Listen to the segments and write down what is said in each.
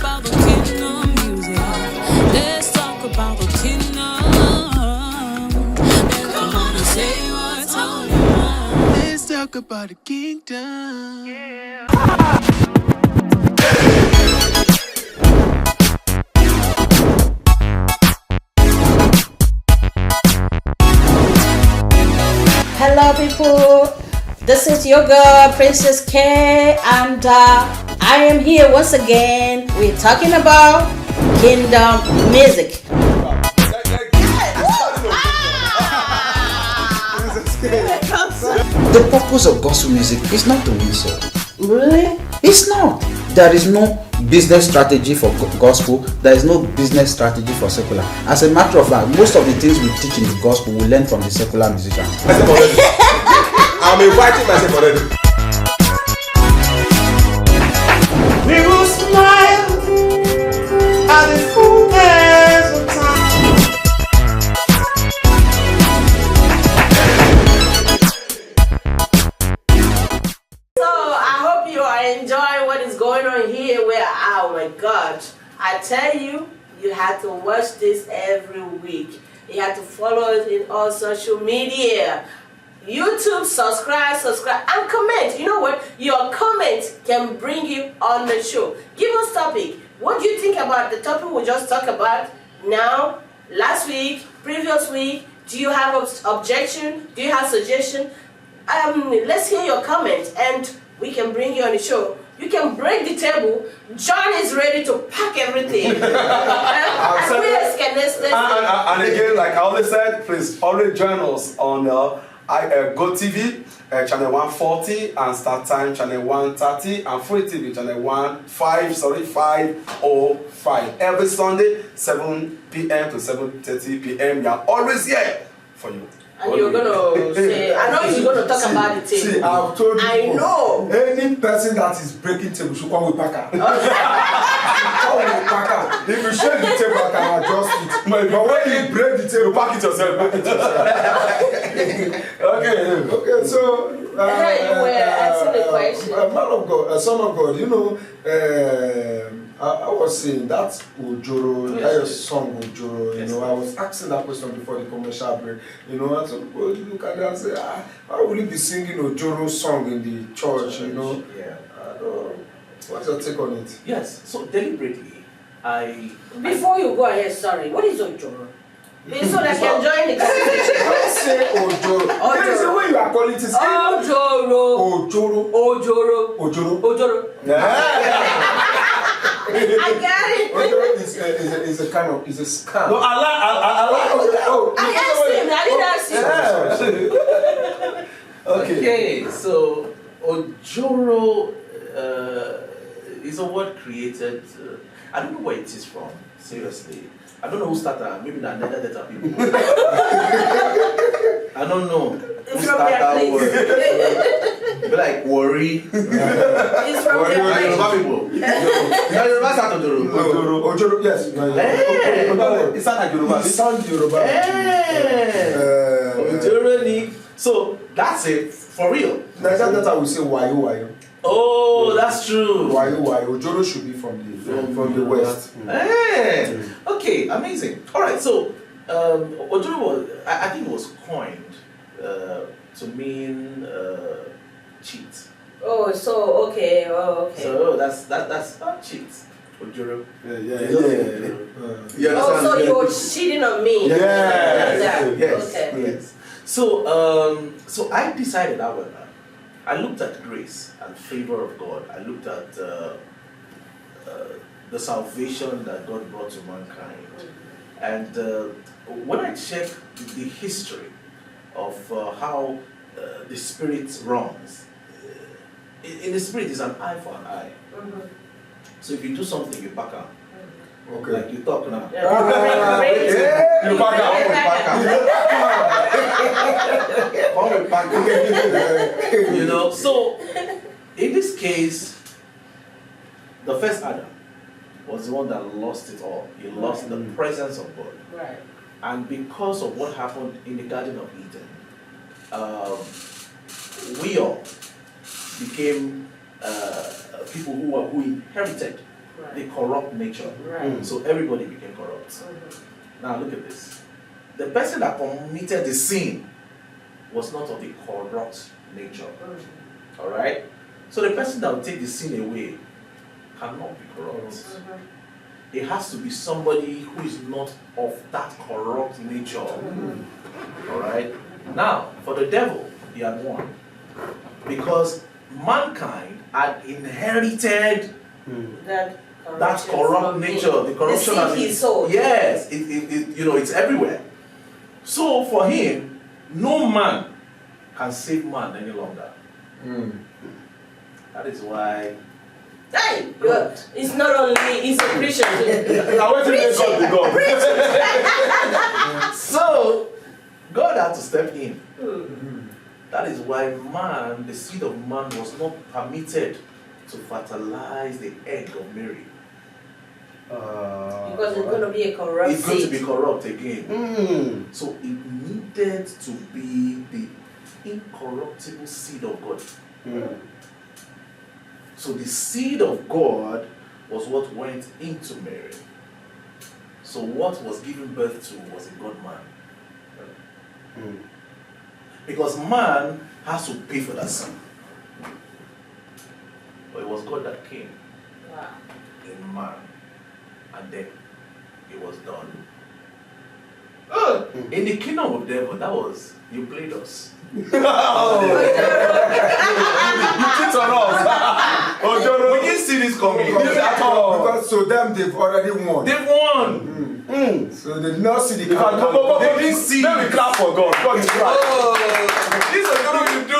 about the kingdom music. Let's talk about the kingdom. Come on and say what's on your mind. Let's talk about the kingdom. Yeah. Hello people, this is your girl Princess K, and I am here once again. We're talking about kingdom music. The purpose of gospel music is not to win souls. Really? It's not. There is no business strategy for gospel. There is no business strategy for secular. As a matter of fact, most of the things we teach in the gospel we learn from the secular musicians. I'm inviting myself already. We will smile at the fullness of time. So I hope you are enjoying what is going on here. Where, oh my God, I tell you, you have to watch this every week. You have to follow us in all social media. YouTube, subscribe, and comment. You know what? Your comment can bring you on the show. Give us topic. What do you think about the topic we just talked about now, last week, previous week? Do you have objection? Do you have suggestion? Let's hear your comment and we can bring you on the show. You can break the table. John is ready to pack everything. And again, like I always said, please always join us on Go TV, channel 140, and Start Time, channel 130, and Free TV, channel 505. Every Sunday, 7 p.m. to 7:30 p.m. We are always here for you. And you're going to say, I know you're going to talk about the table. See, I've told you. I know. Any person that is breaking table should come with Packer. Come with Packer. If you shake the table, I can adjust it. But when you break the table, pack it yourself. Okay, so. You were asking the question. Man of God, son of God, you know, I was saying that Ojoro, that your song Ojoro, you know, I was asking that question before the commercial break, you know, and some people look at that and say, why will you be singing Ojoro song in the church, you know? Yeah. What's your take on it? Yes, so deliberately, Before you go ahead, sorry, what is Ojoro? So that I can join the conversation. Don't say Ojoro. There is a way you are calling it. Ojoro. Yeah. I got it. Ojoro is a kind of, is a scam. No, I asked him, I didn't ask you. Okay, so Ojoro is a word created. I don't know where it is from, seriously. I don't know who started, maybe the Nether Delta people. I don't know who started that word. Be like worry. It's from the Yoruba people. Yoruba started Ojoro. Ojoro, yes. It's not like Yoruba. It sounds Yoruba. Ojoro. So that's it, for real. That's how we say wayo. Oh, that's true. Wayo. Ojoro should be from the west. Hey. Okay, amazing. All right, so Ojoro was, I think it was coined to mean cheat. Oh, so okay. So that's not cheat. Ojoro. Yeah. Oh, so you were cheating on me. Yes. Okay. Yes. So I decided that way. I looked at grace and favor of God. I looked at the salvation that God brought to mankind. And when I check the history of how the spirit runs, in the spirit is an eye for an eye. Mm-hmm. So if you do something, you back up. Okay. Like you talk now. You back up. You know, so in this case, the first Adam was the one that lost it all. He lost the presence of God. Right. And because of what happened in the Garden of Eden, we all became people who inherited the corrupt nature. Right. So everybody became corrupt. Now look at this. The person that committed the sin was not of the corrupt nature. Alright? So the person that will take the sin away cannot be corrupt. It has to be somebody who is not of that corrupt nature. Alright? Now, for the devil, he had won. Because mankind had inherited that corrupt nature, the corruption of his soul. Yes, it's everywhere. So for him, no man can save man any longer. That is why. Hey, it's not only it's a Christian. Now what did God So God had to step in. That is why man, the seed of man, was not permitted to fertilize the egg of Mary. Because it's going to be a corrupt It's going to seed. be corrupt again. So it needed to be the incorruptible seed of God. So the seed of God was what went into Mary. So what was given birth to was a God-man. Because man has to pay for that sin. But it was God that came in man. And then it was done. In the kingdom of devil, that was, you played us. You cheat on us. We didn't see this coming. Because to them they've already won. They've won. So they did not see the They didn't see. Let me clap for God. God is right. This is what you do.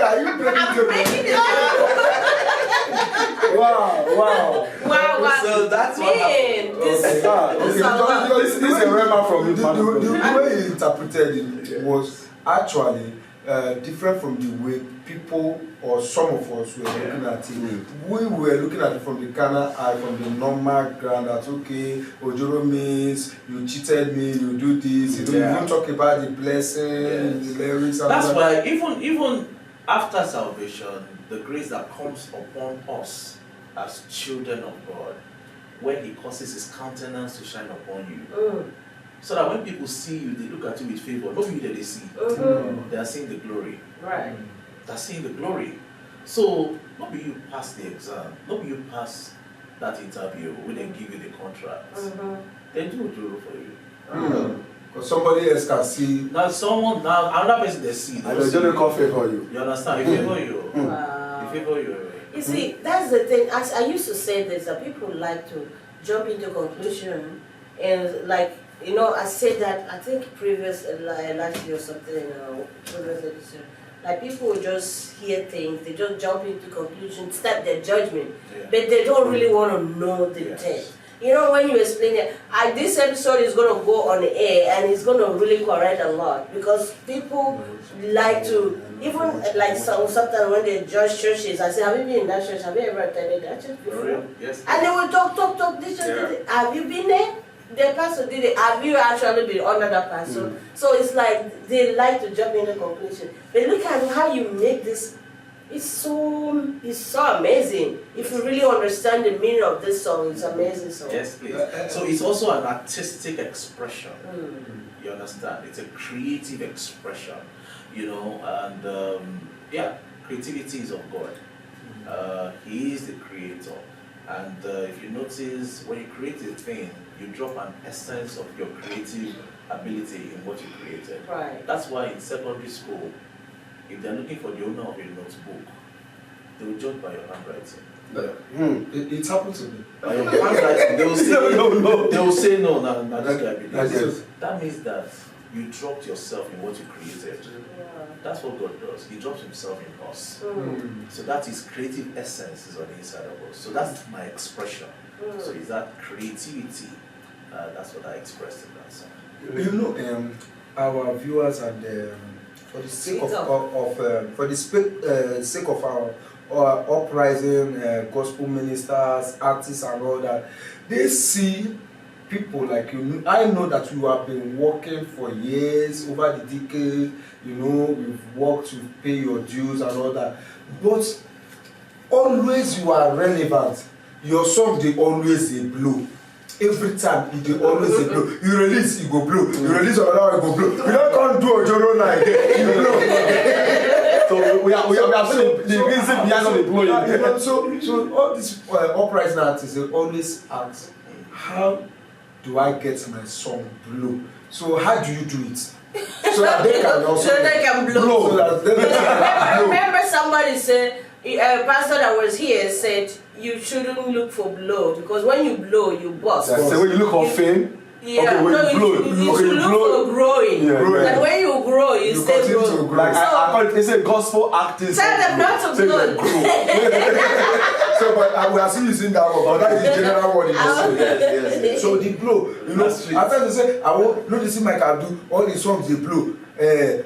Are you breaking the Wow. So that's what happened. This This This is a rema from you. the way he interpreted it was actually different from the way people or some of us were looking at it. We were looking at it from the carnal eye, from the normal ground that okay, Ojoro means you cheated me, you do this, you don't talk about the blessing, the lyrics. That's why even after salvation, the grace that comes upon us as children of God, when He causes His countenance to shine upon you, so that when people see you, they look at you with favor. Not you that they see, they are seeing the glory. Right. They're seeing the glory. So not be you pass the exam, not be you pass that interview when they give you the contract. They do Ojoro for you. Because somebody else can see. Now another person they see. And the Ojoro can't favor you. You understand? He favor you. Wow. He favor you. You see, that's the thing. I used to say this, that people like to jump into conclusion, and like, I said that, I think previous, last year or something, previous episode, like people will just hear things, they just jump into conclusion, start their judgment, but they don't really want to know the depth. When you explain it, this episode is going to go on the air and it's going to really correct a lot, because people like to, even like sometimes when they judge churches, I say, have you been in that church? Have you ever attended that church before? Yes. And they will talk, this church, have you been there? The pastor did it. Have you actually been under that pastor? So it's like they like to jump into conclusion. But look at how you make this. It's so amazing. If you really understand the meaning of this song, it's an amazing song. Yes, please. So it's also an artistic expression. You understand? It's a creative expression. And creativity is of God. He is the creator. And if you notice, when you create a thing, you drop an essence of your creative ability in what you created. Right. That's why in secondary school, if they're looking for the owner of a notebook, they will judge by your handwriting. It happened to me. By your handwriting, they will say no. They will say no. This guy believes. That means that you dropped yourself in what you created. That's what God does. He drops Himself in us. So that is creative essence is on the inside of us. So that's my expression. So is that creativity? That's what I expressed in that song. Our viewers and for the sake of our uprising gospel ministers, artists, and all that, they see people like you. I know that you have been working for years, over the decades. You've worked to pay your dues and all that. But always you are relevant, your song dey always dey blow. Every time e dey always dey blow. You release, e go blow. You release another one, e go blow. You don't come do ojoro now again, you blow. So we are seeing the reason behind the blowing. So all these uprising artists, they always ask, how do I get my song blow? So how do you do it? So that they can also so they can blow. So that they can Remember somebody said, a pastor that was here said, you shouldn't look for blow because when you blow, you bust. So when you look for fame, Yeah, okay, when you blow, you should look for growing. Yeah, growing. And when you grow, you stay continue to growing. grow. like I call it, they say gospel artists. Tell them not to Say blow. they grow. So, but we are still using that word, but that is the general word in the Yes. So the blow, you know, That's sweet. after they say, I won't, no, this is Mike Abdul, all the songs they blow.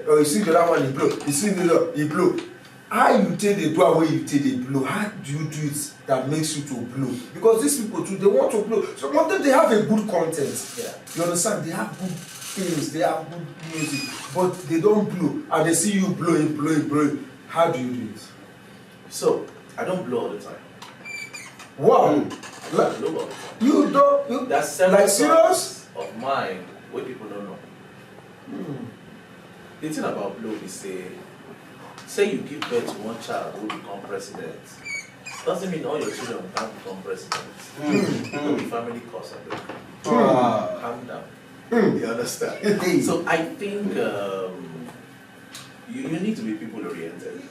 Or you see the other one, he blow. You see the other, he blow. How you take the do away, you take the blow. How do you do it that makes you to blow? Because these people too, they want to blow. So one time they have a good content. Yeah. You understand? They have good things, they have good music, but they don't blow. And they see you blowing. How do you do it? So I don't blow all the time. Wow. I don't blow all the time. You don't. You, There's several like serious? songs of mine where people don't know. The thing about blow is say you give birth to one child who will become president. Doesn't mean all your children can't become presidents. It will be family cost of it. Calm down. You understand? So I think you need to be people oriented.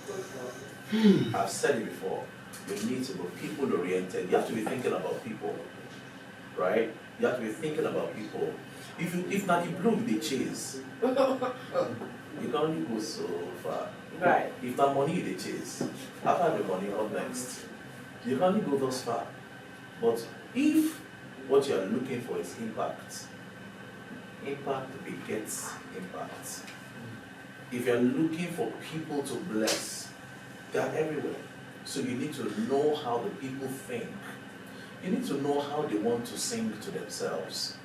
I've said it before. You need to be people oriented. You have to be thinking about people, right? You have to be thinking about people. If not, you blow with the chase. You can only go so far. Right. If that money you dey chase, after the money, what next? You can only go thus far. But if what you are looking for is impact begets impact. If you are looking for people to bless, they are everywhere. So you need to know how the people think. You need to know how they want to sing to themselves.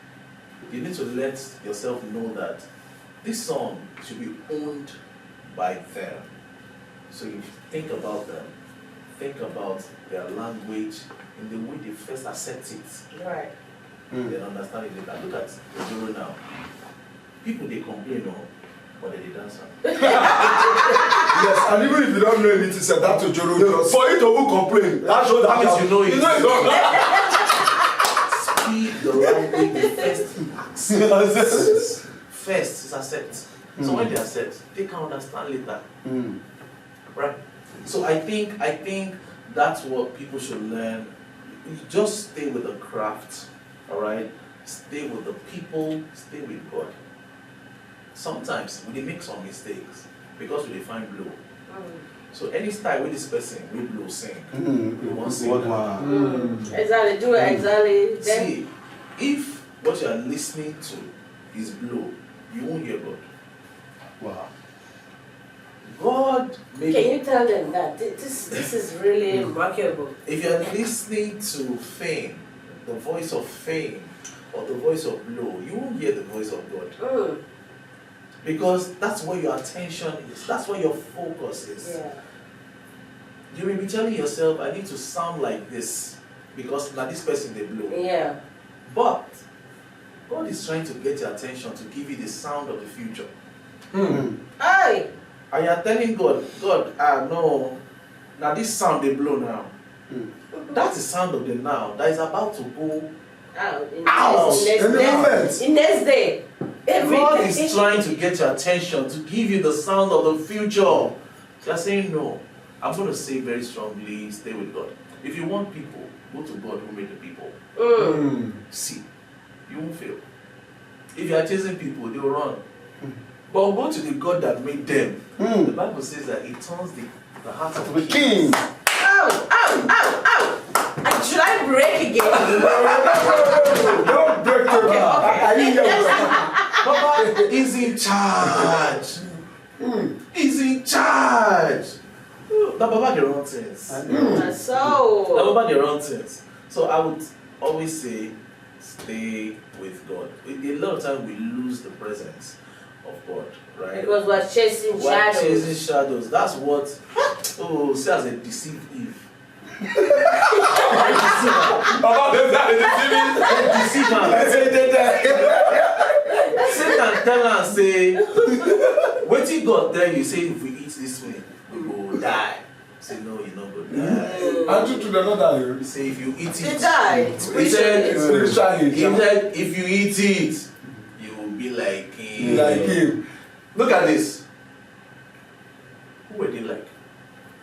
You need to let yourself know that this song should be owned by them. So you think about them, think about their language in the way they first accept it. Right. Then understand it later. Look at Ojoro now. People they complain, but they dance. Yes, and even if you don't know anything, say that to Joro just. For you to who complain, that shows that means you know it. You know Speak the language they first accept. First is accept. So when they accept, they can understand later. Right? So I think that's what people should learn. You just stay with the craft, alright? Stay with the people, stay with God. Sometimes we make some mistakes because we find blow. So any style with this person we blow sing. We won't sing. Exactly, do it exactly. Then See, if what you are listening to is blow, you won't hear God. Wow. God made. can you tell them that this is really remarkable? If you are listening to fame, the voice of fame, or the voice of blow, you won't hear the voice of God. Because that's where your attention is, that's where your focus is. Yeah. You may be telling yourself, I need to sound like this, because now this person they blow. Yeah. But God is trying to get your attention to give you the sound of the future. Aye. And you're telling God, no, now this sound they blow now. That's the sound of the now that is about to go Out. In Next day. Every God day. is trying to get your attention, to give you the sound of the future. So you're saying no. I'm going to say very strongly, stay with God. If you want people, go to God who made the people. See, you won't fail. If you are chasing people, they will run. But go to the God that made them. The Bible says that He turns the hearts of the King. And should I break again? Don't break your I didn't hear you. Baba is in charge. He's in charge. The Baba can run things. So. The Baba can run things. So I would always say, stay with God. A lot of times we lose the presence of God, right? Because we're chasing We're shadows. chasing shadows. That's what, see as a deceived Eve. Satan tell am say, wetin God tell you say if we eat this way, we will die. Say no, you no go die. And you don't die. He say if you eat it, They die. He said, Spiritually. if you eat it, you will be like him. Like him. Look at this. Who were they like?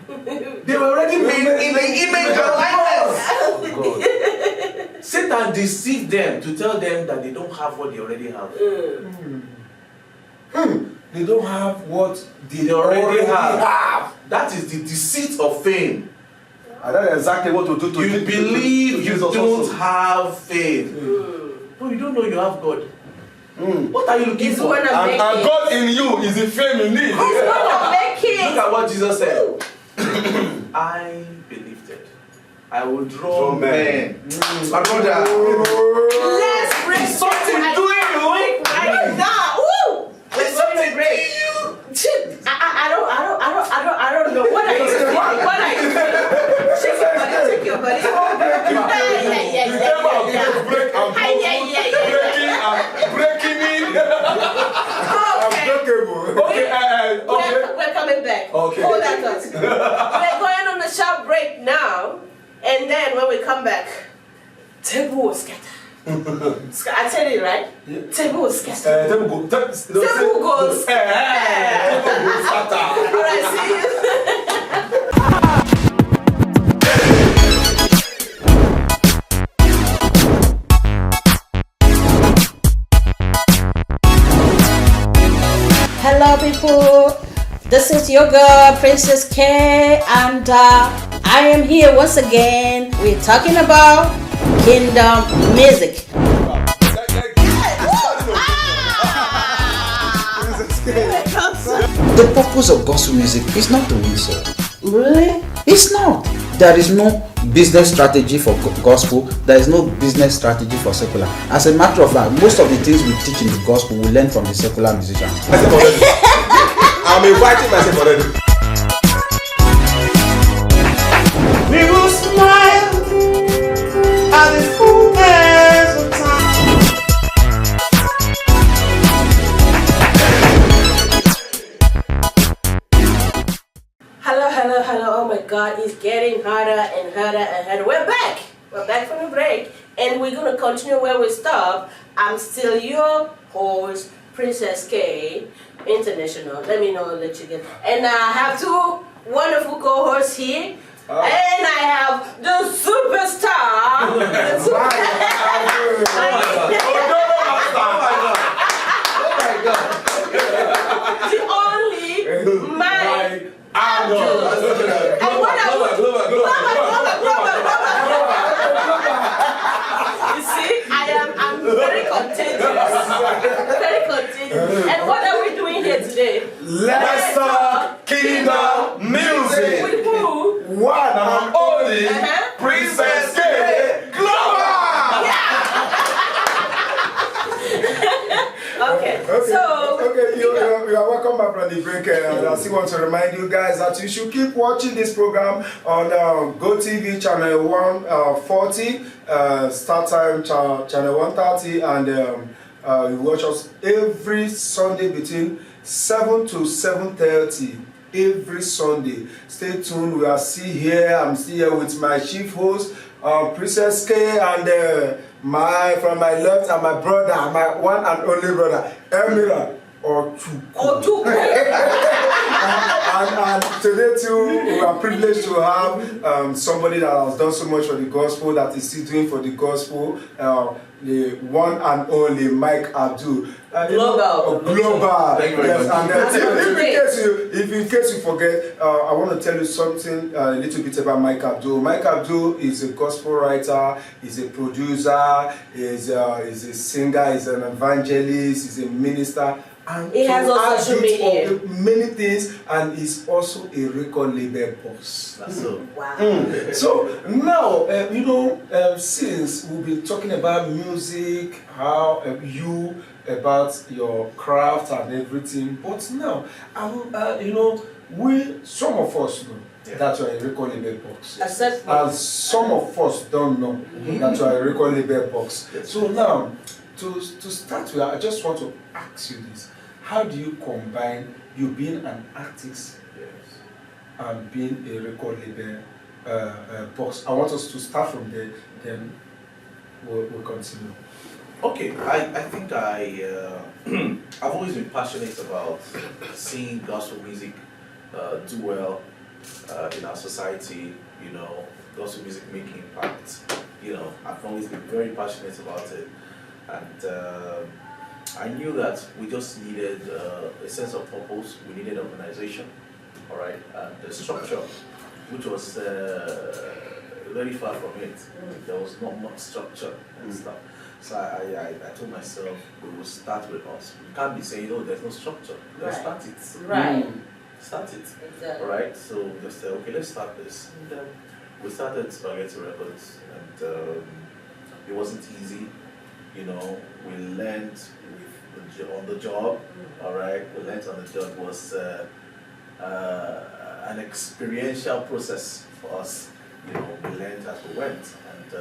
They were already made in the image and likeness. Oh, God. Satan deceived them to tell them that they don't have what they already have. They don't have what They already have. That is the deceit of fame. And that's exactly what to do to You believe you Jesus don't also. have faith. No, you don't know you have God. What are you looking He's for? gonna And make it. God in you is the fame you need. He's gonna make it. Look at what Jesus said. I believed it. I will draw men. My brother. Let's break Something doing you. right now. Woo! There's something doing you. Shit, I don't know. What are you doing? What are you doing? Shake your body, Breaking me. Okay. We're coming back. Okay. Hold that thought. We're going on a short break now, and then when we come back, table will scatter. I tell you, right? Yeah. Table will scatter. Table goes. Table goes. All right, see you. Hello, people. This is your girl, Princess K, and I am here once again. We're talking about kingdom music. The purpose of gospel music is not to win soul. Really? It's not. There is no business strategy for gospel. There is no business strategy for secular. As a matter of fact, most of the things we teach in the gospel we learn from the secular musicians. I'm inviting myself already. We will smile at the fullness of time. Hello. Oh my God, it's getting harder and harder and harder. We're back. We're back from the break, and we're gonna continue where we stopped. I'm still your host, Princess K International. Let me know, let you get. And I have two wonderful co-hosts here. And I have the superstar. The only Mike Abdul. And what are we? You see, I'm very contagious. Very contagious. And what are we doing here today? Let's talk kingdom music. With who? One and only Princess K Global. Okay. So you are welcome back from the break. And I still want to remind you guys that you should keep watching this program on GoTV channel 140, start time channel 130, and you watch us every Sunday between 7 to 7:30. Every Sunday. Stay tuned. We are still here. I'm still here with my chief host, Princess K, and from my left and my brother, my one and only brother, Emira Otuku. And today too, we are privileged to have somebody that has done so much for the gospel, that is still doing for the gospel, the one and only Mike Abdul. Global. Global. Thank you very much. And if in case you forget, I want to tell you something a little bit about Mike Abdul. Mike Abdul is a gospel writer, he's a producer, he's a singer, he's an evangelist, he's a minister, and He has to also add social it media. of many things, and is also a record label boss. That's so. Wow. So now, since we'll be talking about music, how you about your craft and everything, but now, some of us know that you're a record label boss, Except for and some of us don't know that you're a record label boss. So now, to start with, I just want to ask you this: how do you combine you being an artist and being a record label boss? I want us to start from there, then we'll continue. Okay, I think I've always been passionate about seeing gospel music do well in our society. Gospel music making impact. I've always been very passionate about it, and I knew that we just needed a sense of purpose. We needed organization, all right, and the structure, which was very far from it. There was not much structure and stuff. So I told myself, we will start with us. We can't be saying, oh, there's no structure. Let's start it. right. Start it. Exactly. All right. So we just said, okay, let's start this. And then we started Spaghetti Records, and it wasn't easy. We learned on the job. All right. We learned on the job. It was an experiential process for us. We learned as we went, and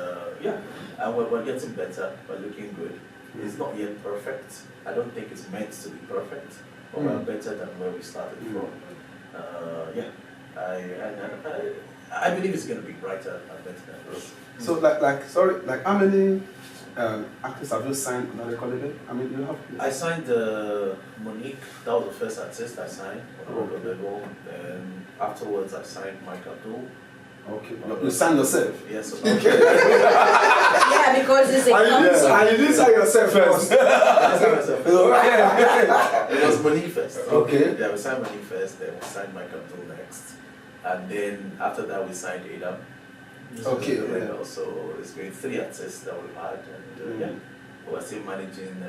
and we're getting better. We're looking good. It's not yet perfect. I don't think it's meant to be perfect, but we're better than where we started from. I believe it's going to be brighter and better than this. So how many artists have you signed on a record label? I mean, you have. I signed Monique. That was the first artist I signed on the record label. And afterwards, I signed Mike Abdul. Okay. You signed yourself. Yes. Yeah, because it's a concert. And you didn't sign yourself first. It was Monique first. Okay. Yeah, we signed Monique first, then we signed Mike Abdul next. And then after that, we signed Adam. Okay. So it's been 3 artists that we've had, and we're still managing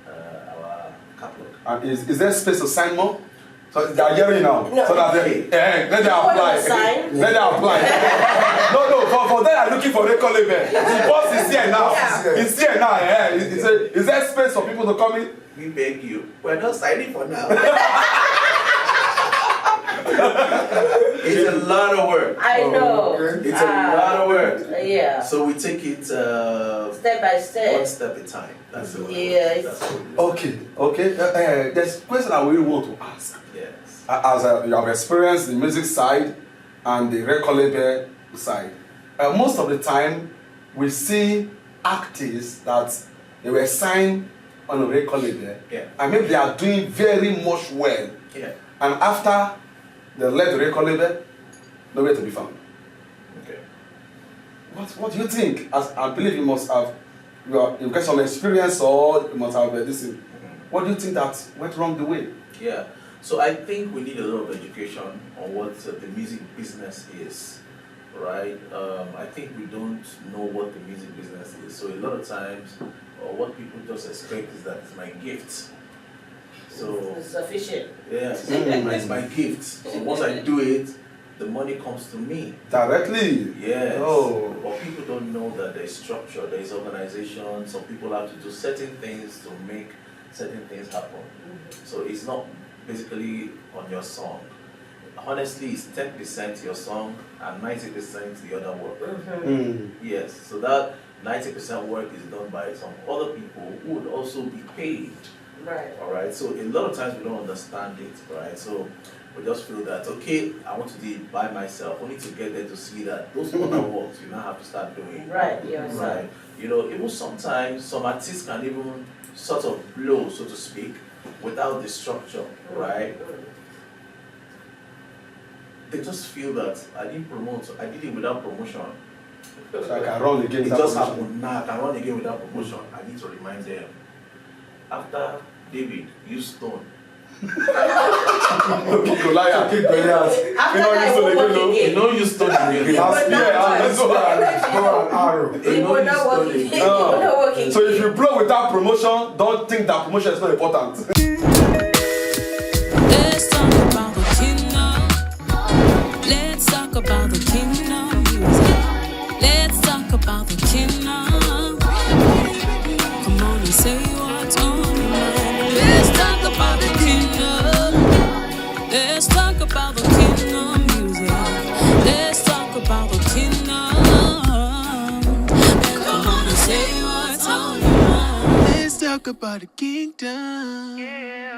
our catalog. And is there space to sign more? So they are hearing now. No. So that let them apply. Sign? Let them apply. No, for them are looking for record label. The boss is here now. Yeah. He's here now. Is there space for people to come in? We beg you. We're not signing for now. It's a lot of work. I know. It's a lot of work. Yeah. So we take it Step by step. one step at a time. That's the Yes. That's what we do. Okay. There's a question I really want to ask. Yes. As you have experienced the music side and the record label side, most of the time we see artists that they were signed on a record label, and maybe they are doing very much well, and after they left the record label, nowhere to be found. Okay. What do you think? As I believe you must have, you get some experience, or you must have this. What do you think that went wrong the way? Yeah. So I think we need a lot of education on what the music business is, right? I think we don't know what the music business is. So a lot of times, what people just expect is that it's my gift. So It's sufficient. yeah, it's my gift. So once I do it, the money comes to me. Directly? Yes. Oh. But people don't know that there's structure, there's organization. Some people have to do certain things to make certain things happen. So it's not basically on your song. Honestly, it's 10% your song and 90% the other work. Yes, so that 90% work is done by some other people who would also be paid. Right. All right, so a lot of times we don't understand it, right? So we just feel that, okay, I want to do it by myself, only to get there to see that those other works you now have to start doing. Right, yes. Right. Even sometimes some artists can even sort of blow, so to speak, without the structure, right? They just feel that I did it without promotion. So I can run again It without just promotion. happened now. I can run again without promotion. I need to remind them. After David used stone, kick Goliath. Kick Goliath. After You know, that, you it won't still work know. You again. know you study again. As will not yeah, work. let's go and arrow. It will not work again. It No. will not work again. So if you blow without promotion, don't think that promotion is not important. Let's talk about the kingdom. Let's talk about the kingdom music. Let's talk about the kingdom. Come on and say what's on your mind. Let's talk about the kingdom. Let's talk about the kingdom music. Let's talk about the kingdom. Come on and say what's on your mind. Let's talk about the kingdom.